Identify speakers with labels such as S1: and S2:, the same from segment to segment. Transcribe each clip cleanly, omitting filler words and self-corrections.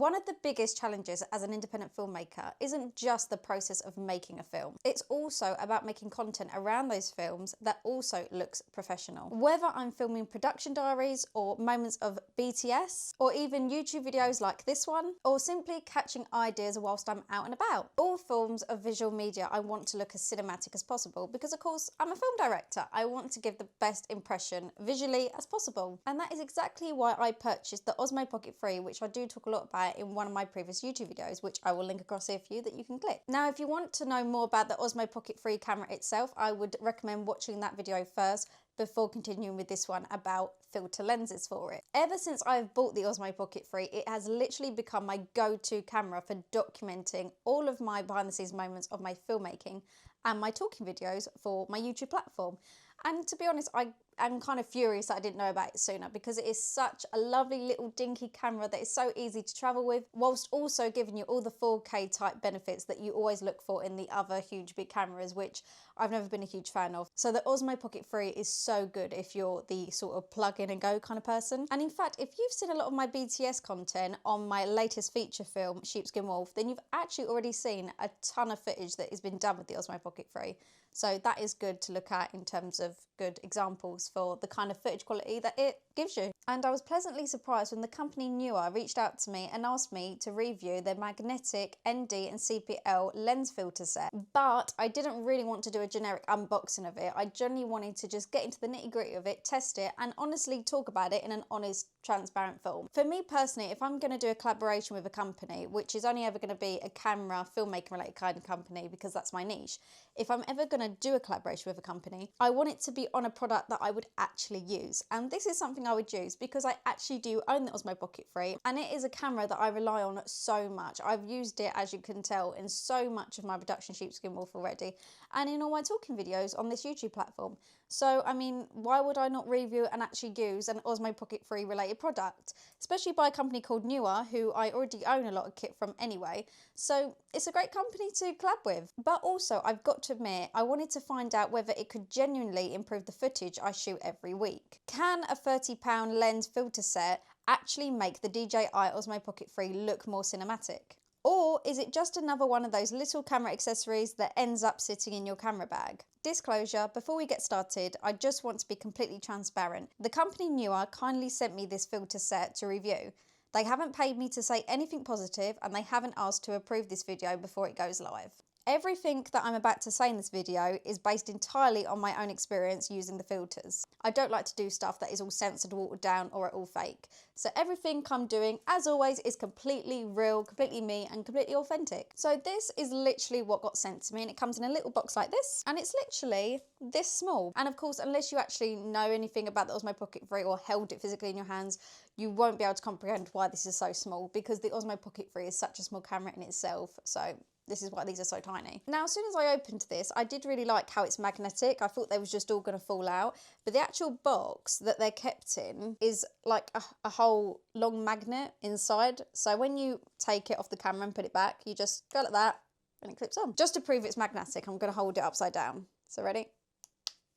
S1: One of the biggest challenges as an independent filmmaker isn't just the process of making a film. It's also about making content around those films that also looks professional. Whether I'm filming production diaries or moments of BTS, or even YouTube videos like this one, or simply catching ideas whilst I'm out and about. All forms of visual media I want to look as cinematic as possible because of course I'm a film director. I want to give the best impression visually as possible. And that is exactly why I purchased the Osmo Pocket 3, which I do talk a lot about in one of my previous YouTube videos, which I will link across here for you that you can click. Now, if you want to know more about the Osmo Pocket 3 camera itself, I would recommend watching that video first before continuing with this one about filter lenses for it. Ever since I've bought the Osmo Pocket 3, it has literally become my go-to camera for documenting all of my behind the scenes moments of my filmmaking and my talking videos for my YouTube platform. And to be honest, I am kind of furious that I didn't know about it sooner, because it is such a lovely little dinky camera that is so easy to travel with, whilst also giving you all the 4K type benefits that you always look for in the other huge big cameras, which I've never been a huge fan of. So the Osmo Pocket 3 is so good if you're the sort of plug in and go kind of person. And in fact, if you've seen a lot of my BTS content on my latest feature film, Sheepskin Wolf, then you've actually already seen a ton of footage that has been done with the Osmo Pocket 3. So that is good to look at in terms of good examples for the kind of footage quality that it gives you. And I was pleasantly surprised when the company NEEWER reached out to me and asked me to review their magnetic ND and CPL lens filter set. But I didn't really want to do a generic unboxing of it. I generally wanted to just get into the nitty-gritty of it, test it, and honestly talk about it in an honest, transparent film. For me personally, if I'm going to do a collaboration with a company, which is only ever going to be a camera, filmmaking related kind of company, because that's my niche, if I'm ever going to do a collaboration with a company, I want it to be on a product that I would actually use. And this is something I would use because I actually do own the Osmo Pocket 3, and it is a camera that I rely on so much. I've used it, as you can tell, in so much of my production Sheepskin Wolf already, and in all my talking videos on this YouTube platform. So, I mean, why would I not review and actually use an Osmo Pocket 3 related product, especially by a company called NEEWER, who I already own a lot of kit from anyway. So it's a great company to collab with. But also, I've got to admit, I wanted to find out whether it could genuinely improve the footage I shoot every week. Can a £30 lens filter set actually make the DJI Osmo Pocket 3 look more cinematic? Or is it just another one of those little camera accessories that ends up sitting in your camera bag? Disclosure, before we get started, I just want to be completely transparent. The company NEEWER kindly sent me this filter set to review. They haven't paid me to say anything positive, and they haven't asked to approve this video before it goes live. Everything that I'm about to say in this video is based entirely on my own experience using the filters. I don't like to do stuff that is all censored, watered down, or all fake. So everything I'm doing, as always, is completely real, completely me, and completely authentic. So this is literally what got sent to me, and it comes in a little box like this, and it's literally this small. And of course, unless you actually know anything about the Osmo Pocket 3 or held it physically in your hands, you won't be able to comprehend why this is so small, because the Osmo Pocket 3 is such a small camera in itself. So this is why these are so tiny. Now, as soon as I opened this, I did really like how it's magnetic. I thought they was just all going to fall out. But the actual box that they're kept in is like a whole long magnet inside. So when you take it off the camera and put it back, you just go like that and it clips on. Just to prove it's magnetic, I'm going to hold it upside down. So ready?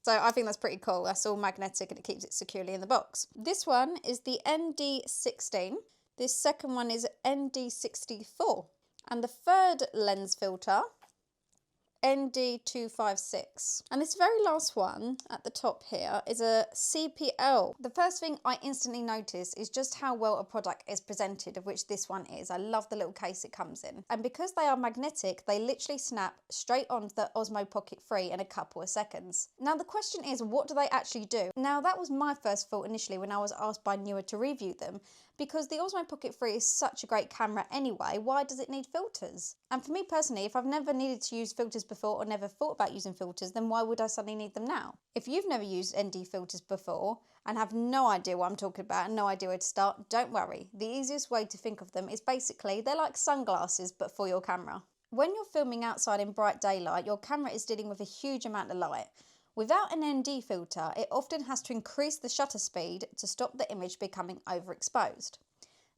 S1: So I think that's pretty cool. That's all magnetic and it keeps it securely in the box. This one is the ND16. This second one is ND64. And the third lens filter, ND256. And this very last one at the top here is a CPL. The first thing I instantly notice is just how well a product is presented, of which this one is. I love the little case it comes in. And because they are magnetic, they literally snap straight onto the Osmo Pocket 3 in a couple of seconds. Now the question is, what do they actually do? Now that was my first thought initially when I was asked by NEEWER to review them, because the Osmo Pocket 3 is such a great camera anyway, why does it need filters? And for me personally, if I've never needed to use filters before or never thought about using filters, then why would I suddenly need them now? If you've never used ND filters before and have no idea what I'm talking about and no idea where to start, don't worry. The easiest way to think of them is basically they're like sunglasses but for your camera. When you're filming outside in bright daylight, your camera is dealing with a huge amount of light. Without an ND filter, it often has to increase the shutter speed to stop the image becoming overexposed.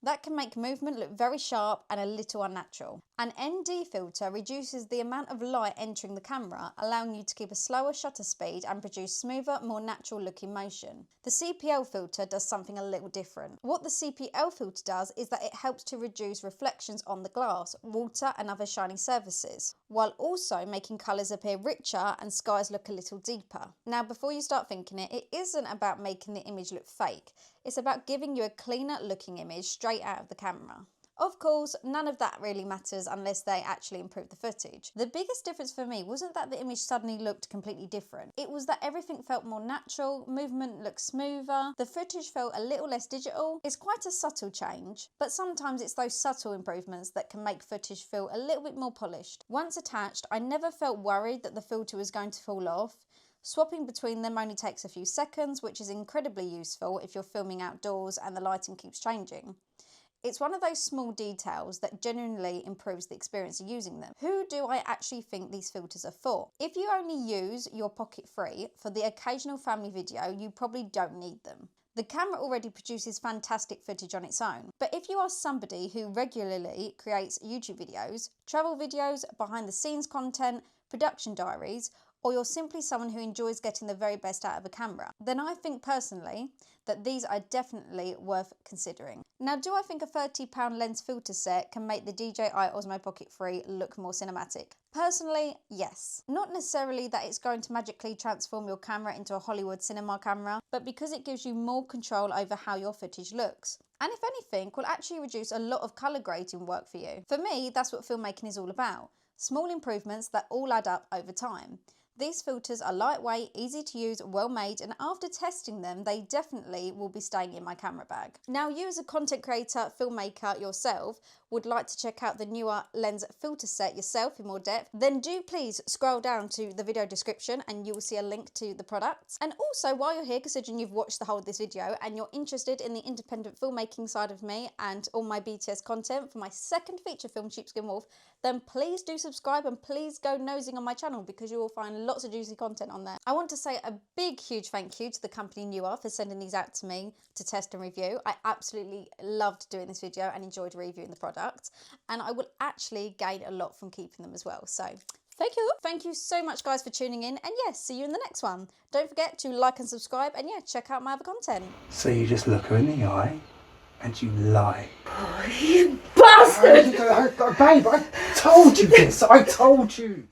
S1: That can make movement look very sharp and a little unnatural. An ND filter reduces the amount of light entering the camera, allowing you to keep a slower shutter speed and produce smoother, more natural looking motion. The CPL filter does something a little different. What the CPL filter does is that it helps to reduce reflections on the glass, water and other shiny surfaces, while also making colours appear richer and skies look a little deeper. Now, before you start thinking it isn't about making the image look fake. It's about giving you a cleaner looking image straight out of the camera. Of course, none of that really matters unless they actually improve the footage. The biggest difference for me wasn't that the image suddenly looked completely different. It was that everything felt more natural, movement looked smoother, the footage felt a little less digital. It's quite a subtle change, but sometimes it's those subtle improvements that can make footage feel a little bit more polished. Once attached, I never felt worried that the filter was going to fall off. Swapping between them only takes a few seconds, which is incredibly useful if you're filming outdoors and the lighting keeps changing. It's one of those small details that genuinely improves the experience of using them. Who do I actually think these filters are for? If you only use your Pocket 3 for the occasional family video, you probably don't need them. The camera already produces fantastic footage on its own, but if you are somebody who regularly creates YouTube videos, travel videos, behind the scenes content, production diaries, or you're simply someone who enjoys getting the very best out of a camera, then I think personally that these are definitely worth considering. Now, do I think a £30 lens filter set can make the DJI Osmo Pocket 3 look more cinematic? Personally, yes. Not necessarily that it's going to magically transform your camera into a Hollywood cinema camera, but because it gives you more control over how your footage looks. And if anything, will actually reduce a lot of colour grading work for you. For me, that's what filmmaking is all about. Small improvements that all add up over time. These filters are lightweight, easy to use, well made, and after testing them, they definitely will be staying in my camera bag. Now, you as a content creator, filmmaker yourself, would like to check out the newer lens filter set yourself in more depth, then do please scroll down to the video description and you will see a link to the products. And also, while you're here, considering you've watched the whole of this video and you're interested in the independent filmmaking side of me and all my BTS content for my second feature film, Sheepskin Wolf, then please do subscribe and please go nosing on my channel because you will find lots of juicy content on there. I want to say a big, huge thank you to the company NEEWER for sending these out to me to test and review. I absolutely loved doing this video and enjoyed reviewing the product, and I will actually gain a lot from keeping them as well. So thank you. Thank you so much, guys, for tuning in, and yes, see you in the next one. Don't forget to like and subscribe, and yeah, check out my other content.
S2: So you just look her in the eye and you lie.
S3: Oh, you bastard!
S2: Babe, I told you this. I told you.